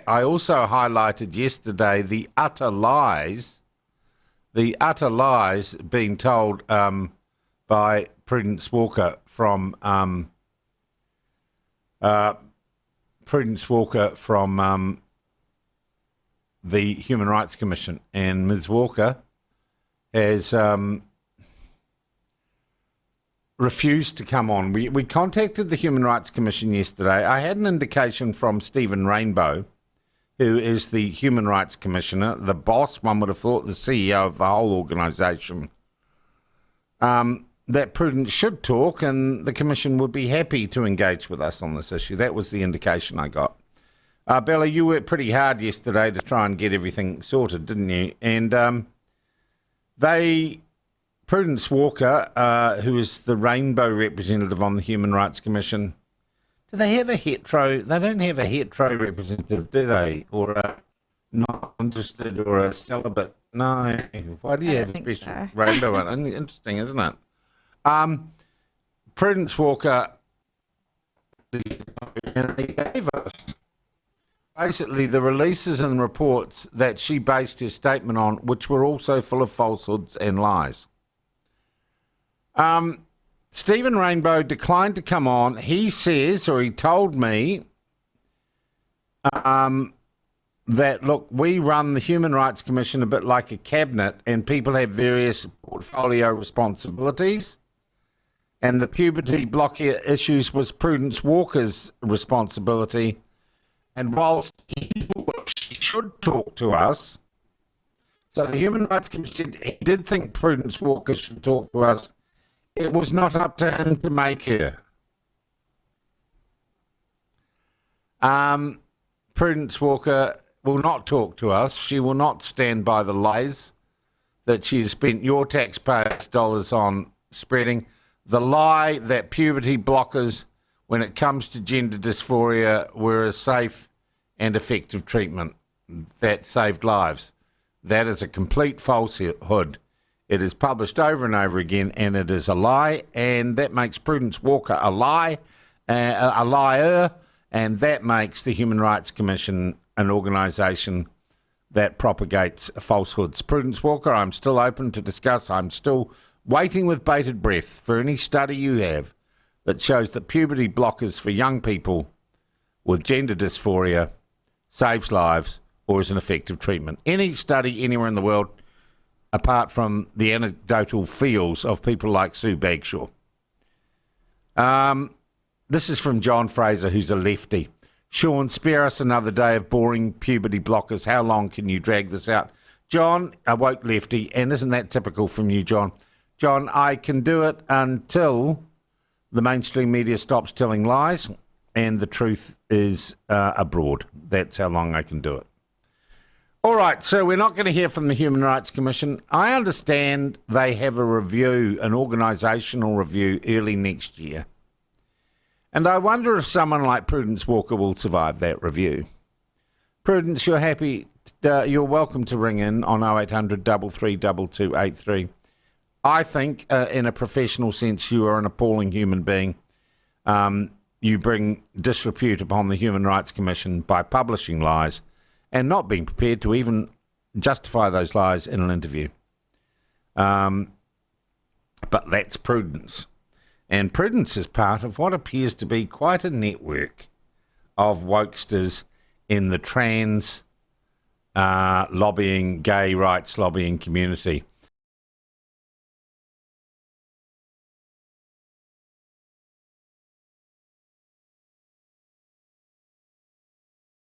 I also highlighted yesterday the utter lies being told by Prudence Walker from the Human Rights Commission, and Ms. Walker has refused to come on. We contacted the Human Rights Commission yesterday. I had an indication from Stephen Rainbow, who is the Human Rights Commissioner, the boss, one would have thought, the CEO of the whole organisation, that Prudence should talk and the Commission would be happy to engage with us on this issue. That was the indication I got. Bella, you worked pretty hard yesterday to try and get everything sorted, didn't you? And Prudence Walker, who is the Rainbow representative on the Human Rights Commission, do they have a hetero? They don't have a hetero representative, do they? Or a not interested or a celibate? No. Why do you have a special rainbow one? Interesting, isn't it? Prudence Walker, they gave us basically the releases and reports that she based her statement on, which were also full of falsehoods and lies. Stephen Rainbow declined to come on. He says, or he told me, that, look, we run the Human Rights Commission a bit like a cabinet and people have various portfolio responsibilities. And the puberty blocker issues was Prudence Walker's responsibility. And whilst he thought she should talk to us, so the Human Rights Commission he did think Prudence Walker should talk to us, it was not up to him to make her. Prudence Walker will not talk to us. She will not stand by the lies that she has spent your taxpayers' dollars on spreading. The lie that puberty blockers, when it comes to gender dysphoria, were a safe and effective treatment that saved lives. That is a complete falsehood. It is published over and over again, and it is a lie, and that makes Prudence Walker a liar, and that makes the Human Rights Commission an organisation that propagates falsehoods. Prudence Walker, I'm still open to discuss. I'm still waiting with bated breath for any study you have that shows that puberty blockers for young people with gender dysphoria saves lives or is an effective treatment. Any study anywhere in the world, apart from the anecdotal feels of people like Sue Bagshaw. This is from John Fraser, who's a lefty. Sean, spare us another day of boring puberty blockers. How long can you drag this out? John, a woke lefty, and isn't that typical from you, John? John, I can do it until the mainstream media stops telling lies and the truth is abroad. That's how long I can do it. All right, so we're not going to hear from the Human Rights Commission. I understand they have a review, an organisational review, early next year. And I wonder if someone like Prudence Walker will survive that review. Prudence, you're welcome to ring in on 0800 332283. I think, in a professional sense, you are an appalling human being. You bring disrepute upon the Human Rights Commission by publishing lies and not being prepared to even justify those lies in an interview. But that's Prudence. And Prudence is part of what appears to be quite a network of wokesters in the trans lobbying, gay rights lobbying community.